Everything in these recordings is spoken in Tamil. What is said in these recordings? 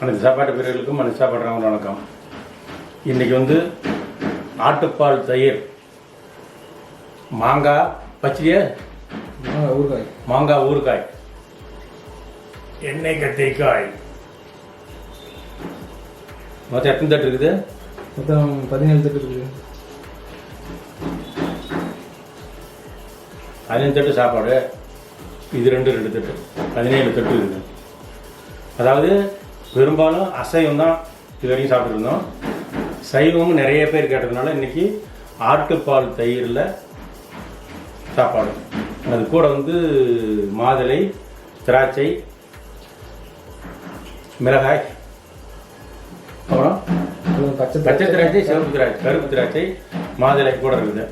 அனைத்து சாப்பாட்டு பிரிவுகளுக்கும் அனைத்து சாப்பாடுறவங்க வணக்கம். இன்றைக்கி வந்து ஆட்டுப்பால் தயிர், மாங்காய் பச்சடியா, ஊறுகாய், மாங்காய் ஊறுகாய், எண்ணெய் கத்திரிக்காய். மொத்தம் எத்தனை தட்டு இருக்குது? மொத்தம் 17 தட்டு இருக்குது. 15 தட்டு சாப்பாடு, இது 2 தட்டு, 17 தட்டு இருக்குது. அதாவது பெரும்பாலும் அசைவம் தான் இது வரைக்கும் சாப்பிட்ருந்தோம். சைவமும் நிறைய பேர் கேட்டதுனால இன்றைக்கி ஆட்டுப்பால் தயிரில் சாப்பாடு. அது கூட வந்து மாதுளை, திராட்சை, மிளகாய், அப்புறம் பச்சை திராட்சை, சிவப்பு திராட்சை, கருப்பு திராட்சை, மாதுளை கூட இருக்குது.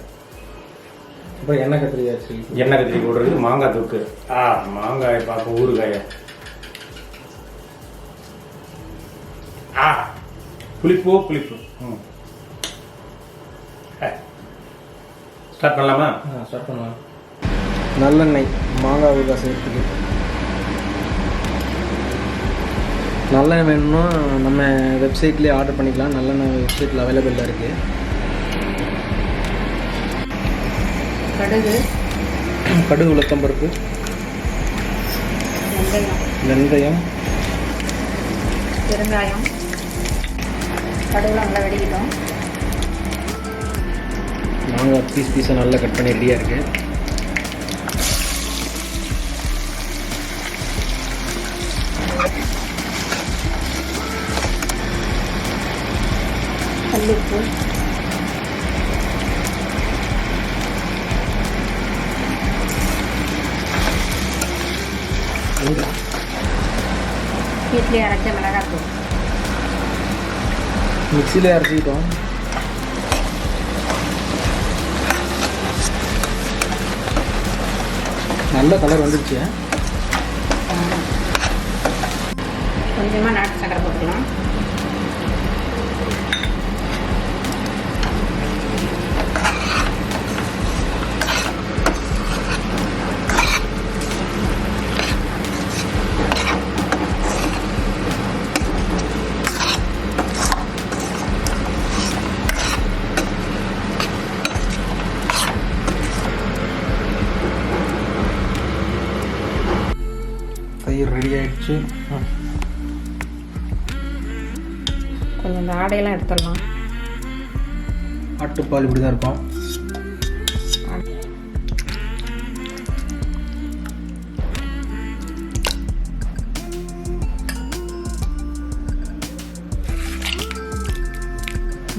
அப்புறம் எண்ணெய் கத்திரிக்காய், எண்ணெய் கத்திரி கூட இருக்குது. மாங்காய் தொக்கு, மாங்காய் பார்க்க ஊறுகாயை, புளிப்பு. ஸ்டார்ட் பண்ணலாமா? ஸ்டார்ட் பண்ணலாம். நல்லெண்ணெய் மாங்காய் ஊறுகாய் செய்யறதுக்கு நல்லெண்ணெய் வேணும்னா நம்ம வெப்சைட்லேயே ஆர்டர் பண்ணிக்கலாம். நல்லெண்ணெய் வெப்சைட்டில் அவைலபிளாக இருக்குது. கடுகு, உளுத்தம்பருப்பு, வெந்தயம், பெருங்காயம், கடுகுலாம் நல்லா வெடிக்கிட்டோம். மாங்காய் பீஸாக நல்லா கட் பண்ணி ரெடியாக இருக்குது. கல்லுப்பு, வீட்டிலே அரைச்ச மிளகாத்தூள், மிக்சியில் அரைச்சிக்கிட்டோம். நல்ல கலர் வந்துடுச்சு. கொஞ்சமாக நாட்டு சக்கரை போட்டுக்கலாம். தயிர் ரெடி ஆயிடுச்சு. கொஞ்சம் இந்த ஆடையெல்லாம் எடுத்துடலாம். ஆட்டுப்பால் இப்படி தான் இருக்கும்.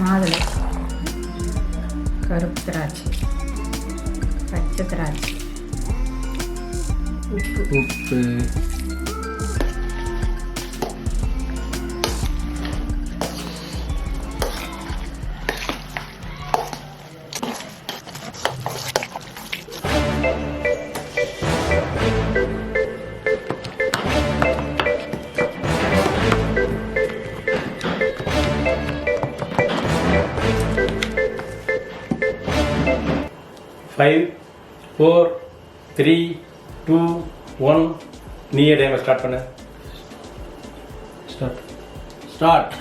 மாதுளை, கருப்பு திராட்சை, பச்சை திராட்சை, உப்பு, 5, 4, 3, 2, 1. நீயே டைமை ஸ்டார்ட் பண்ணு. ஸ்டார்ட்.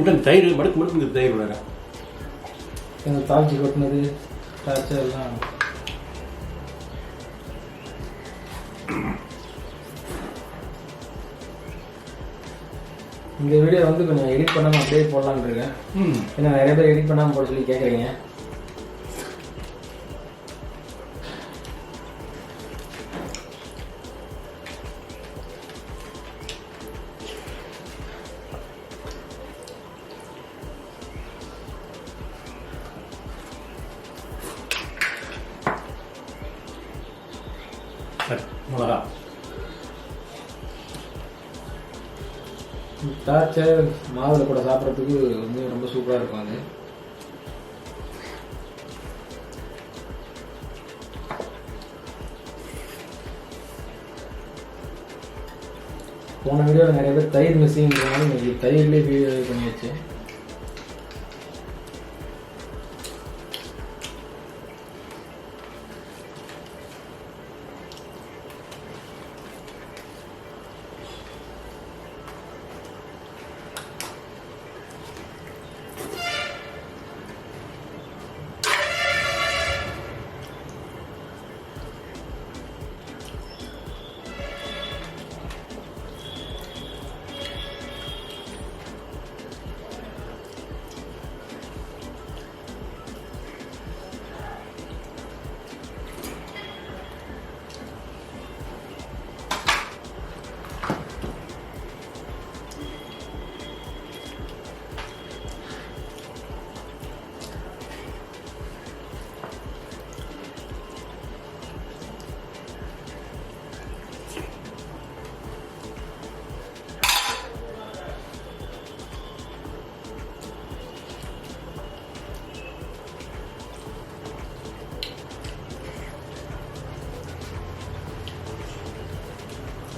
உடன் தயிர் மடுக்கு இந்த தயிர் விட தாழ்ச்சி கொட்டினது தாழ்ச்சி எல்லாம். இந்த வீடியோ வந்து கொஞ்சம் எடிட் பண்ணாமல் அப்படியே போடலான்னு இருக்கேன். ஏன்னா நிறைய பேர் எடிட் பண்ணாமல் போட சொல்லி கேட்குறீங்க. மிளகா திராட்சை மாவில் கூட சாப்பிட்றதுக்கு வந்து ரொம்ப சூப்பராக இருக்கும். அது போன வீடியோவில் நிறைய பேர் தயிர் மிஸ்ஸிங்கிறதுனால இன்னைக்கு தயிர்லேயே வீடியோ பண்ணியாச்சு.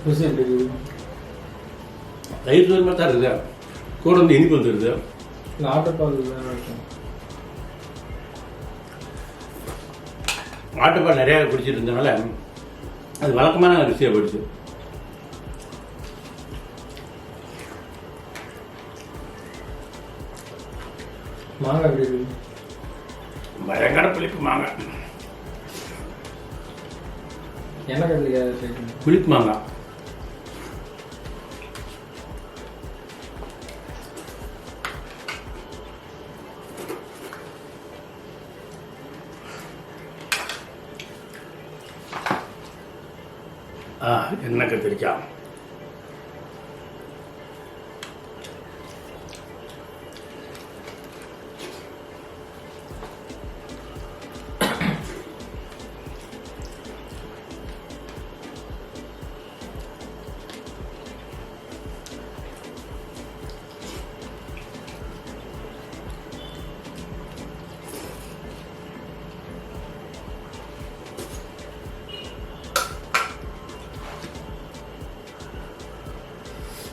ருசி எப்படி இருக்குது? தயிர் சோறு மாதிரி தான் இருக்குது, கூட வந்து இனிப்பு வந்துடுது. இல்லை ஆட்டுப்பால் வேறு இருக்கும். ஆட்டுப்பால் நிறையா குடிச்சிட்டு இருந்தனால அது வழக்கமான ருசியாக போயிடுச்சு. மாங்காய் எப்படி இருக்குது? பயங்கர புளிப்பு மாங்காய், என்ன கத்திரிக்காய்? புளிப்பு மாங்காய். என்ன கத்திரிக்காய்.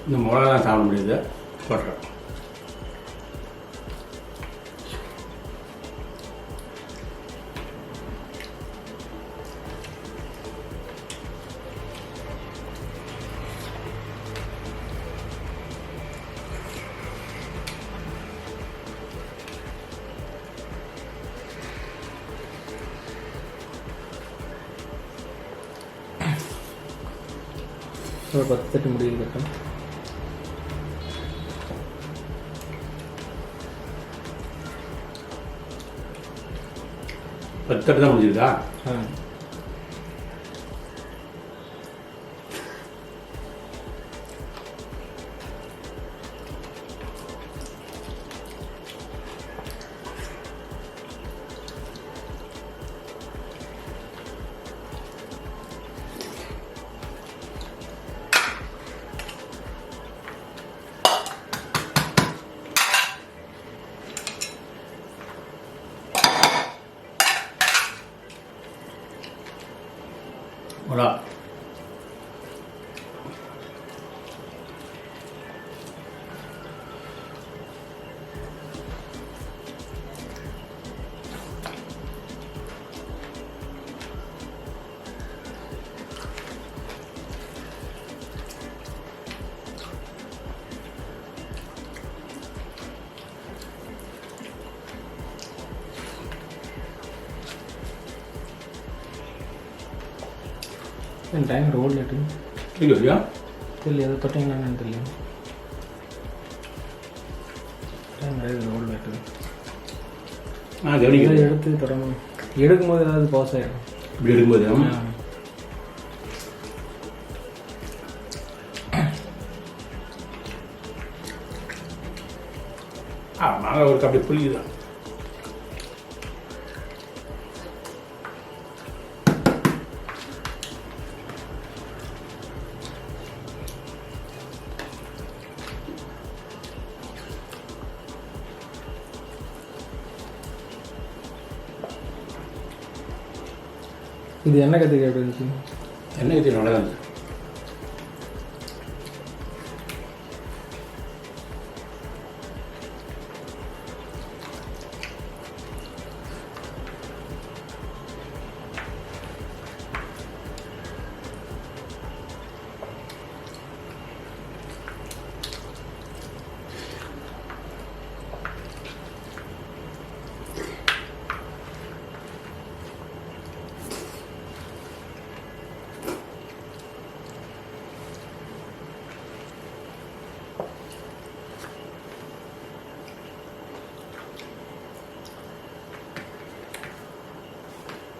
இந்த மிளகா தான் சாப்பிட முடியுது, போட்டுறேன். ஒரு 10 தட்டு முடியுது கட்டம். பத்தட்டு தான் முடிஞ்சிருக்கா? மிளகா டைம் ரோல் லேட்டு இல்லையா? தெரியல, எதை தொட்டிங்களான்னு தெரியல. டைம் நிறைய ரோல் லேட்டு. கவனிக்க எடுத்து தொடங்கணும். எடுக்கும்போது ஏதாவது பாஸ் ஆகிடும். இப்படி எடுக்கும்போது மாங்காய் ஒரு அப்படி புளியுதான். இது என்ன கத்திரிக்காய் எப்படி இருந்துச்சு? என்ன கத்திரி நல்லா இருந்துச்சு.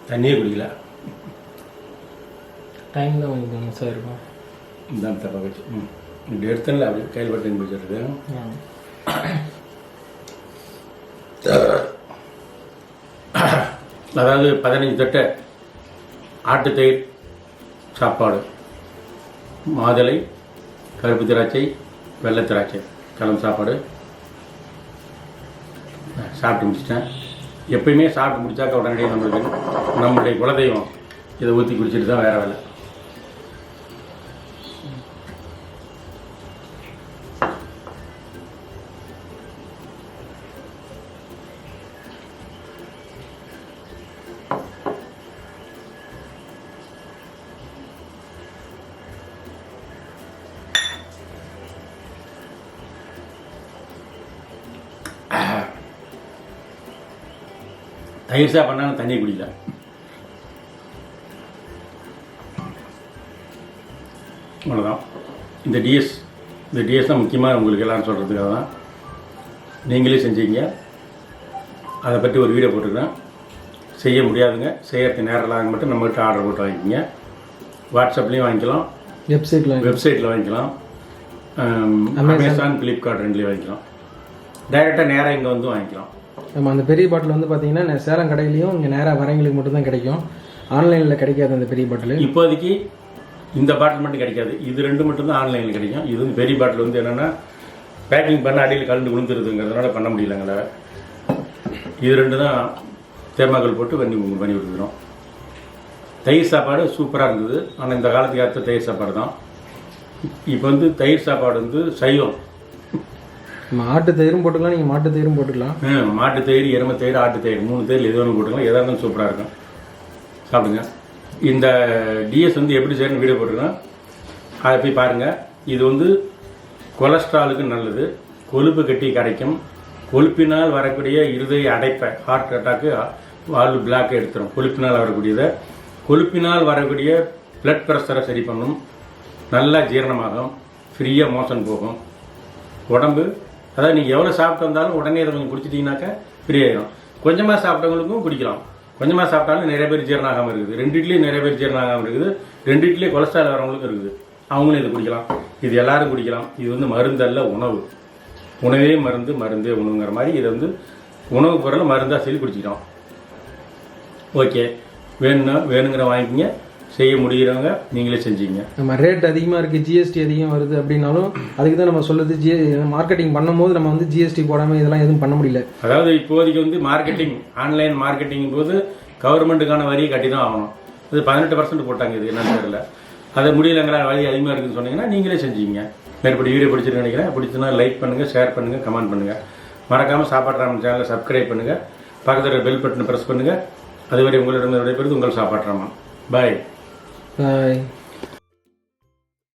தண்ணியே குடிக்கல. டைம் தான் கொஞ்சம் மிஸ் ஆகிருக்கும். இந்த தப்பா வச்சு இப்படி எடுத்தல அப்படி கையில் பட்டு பிடிச்சிருக்கு. அதாவது 15 தட்டை ஆட்டுத்தயிர் சாப்பாடு, மாதுளை, கருப்பு திராட்சை, வெள்ளை திராட்சை கலந்து சாப்பாடு சாப்பிட்டு முடிச்சிட்டேன். எப்பயுமே சாப்பிட்டு முடிச்சாக்க உடனடியே நம்மளுடைய குலதெய்வம் இதை ஊற்றி குடிச்சிட்டு தான் வேறு வேலை. தயிர் சாப்பிட்னா தண்ணி குடிக்கல. அவ்வளோதான். இந்த டிஎஸ் தான் முக்கியமாக உங்களுக்கு எல்லாம் சொல்கிறதுக்காக தான். நீங்களே செஞ்சீங்க. அதை பற்றி ஒரு வீடியோ போட்டுக்கிறேன். செய்ய முடியாதுங்க, செய்யறதுக்கு நேரம் மட்டும் நம்மகிட்ட ஆர்டர் போட்டு வாங்கிக்கிங்க. வாட்ஸ்அப்லேயும் வாங்கிக்கலாம், வெப்சைட்டில் வாங்கிக்கலாம், அமேசான், ஃப்ளிப்கார்ட் ரெண்டுலேயும் வாங்கிக்கலாம். டைரெக்டாக நேராக இங்கே வந்து வாங்கிக்கலாம். நம்ம அந்த பெரிய பாட்டில் வந்து பார்த்தீங்கன்னா சேலம் கடையிலையும் இங்கே நேராக வரவங்களுக்கு மட்டும் தான் கிடைக்கும். ஆன்லைனில் கிடைக்காது அந்த பெரிய பாட்டில். இப்போதைக்கு இந்த பாட்டில் மட்டும் கிடைக்காது. இது ரெண்டு மட்டும் தான் ஆன்லைனில் கிடைக்கும். இது வந்து பெரிய பாட்டில் வந்து என்னென்னா பேக்கிங் பண்ண அடியில் கலந்து விழுந்துருதுங்கிறதுனால பண்ண முடியலங்கள. இது ரெண்டு தான் தேர்மாக்கள் போட்டு பண்ணி கொடுக்குறோம். தயிர் சாப்பாடு சூப்பராக இருந்தது. ஆனால் இந்த காலத்துக்கு ஏற்ற தயிர் சாப்பாடு தான். இப்போ வந்து தயிர் சாப்பாடு வந்து சைவம். மாட்டு தயிரும் போட்டுக்கலாம், நீங்கள் மாட்டு தயிரும் போட்டுக்கலாம். மாட்டு தயிர், எருமை தயிர், ஆட்டு தயிர் 3 தயிர் எது ஒன்று போட்டுக்கலாம். எதாக இருந்தாலும் சூப்பராக இருக்கும். சாப்பிடுங்க. இந்த டிஎஸ் வந்து எப்படி செய்யணும் வீடியோ போட்டுருக்கோம், அதை போய் பாருங்கள். இது வந்து கொலஸ்ட்ராலுக்கு நல்லது, கொழுப்பு கட்டி கரைக்கும், கொழுப்பினால் வரக்கூடிய இருதய அடைப்பை, ஹார்ட் அட்டாக்கு, வால்வு பிளாக்கை எடுத்துரும். கொழுப்பினால் வரக்கூடியதை, கொழுப்பினால் வரக்கூடிய பிளட் ப்ரெஷரை சரி பண்ணும், நல்லா ஜீரணமாகும், ஃப்ரீயாக மோஷன் போகும். உடம்பு அதாவது நீங்கள் எவ்வளோ சாப்பிட்டு வந்தாலும் உடனே இதை கொஞ்சம் குடிச்சிட்டிங்கனாக்கா ஃப்ரீ ஆகிடும். கொஞ்சமாக சாப்பிட்டவங்களுக்கும் குடிக்கலாம். கொஞ்சமாக சாப்பிட்டாலும் நிறைய பேர் ஜீரணம் ஆகாமல் இருக்குது. 2 இட்லி நிறைய பேர் ஜீரணம் ஆகாமல் இருக்குது. 2 இட்லி கொலஸ்ட்ரால் வரவங்களுக்கும் இருக்குது. அவங்களும் இதை குடிக்கலாம். இது எல்லாரும் குடிக்கலாம். இது வந்து மருந்தல்ல, உணவு. உணவே மருந்து, மருந்தே உணவுங்கிற மாதிரி இதை வந்து உணவு பொருள் மருந்தாக சொல்லி குடிச்சிக்கலாம். ஓகே, வேணுங்கிற வாங்கிக்கிங்க. செய்ய முடிகிறவங்க நீங்களே செஞ்சீங்க. நம்ம ரேட் அதிகமாக இருக்குது, ஜிஎஸ்டி அதிகம் வருது அப்படின்னாலும் அதுக்கு தான் நம்ம சொல்லுது மார்க்கெட்டிங் பண்ணும்போது நம்ம வந்து ஜிஎஸ்டி போடாமல் இதெல்லாம் எதுவும் பண்ண முடியல. அதாவது இப்போதைக்கு வந்து மார்க்கெட்டிங், ஆன்லைன் மார்க்கெட்டிங் போது கவர்மெண்ட்டுக்கான வரியை கட்டி தான் ஆகணும். இது 18% போட்டாங்க. இது என்னன்னு தெரியல. அதை முடியலங்கிற வழி அதிகமாக இருக்குதுன்னு சொன்னீங்கன்னா நீங்களே செஞ்சீங்க. மேற்படி வீடியோ பிடிச்சிருக்கேன்னு நினைக்கிறேன். பிடிச்சதுன்னா லைக் பண்ணுங்கள், ஷேர் பண்ணுங்கள், கமெண்ட் பண்ணுங்கள். மறக்காமல் சாப்பாடு ராமன் சேனலை சப்ஸ்கிரைப் பண்ணுங்கள். பக்கத்தில் பெல் பட்டனை ப்ரெஸ் பண்ணுங்கள். அதுவரை உங்களிடம் விடைபெறுவது உங்கள் சாப்பாடு ராமன். பாய். பாய்.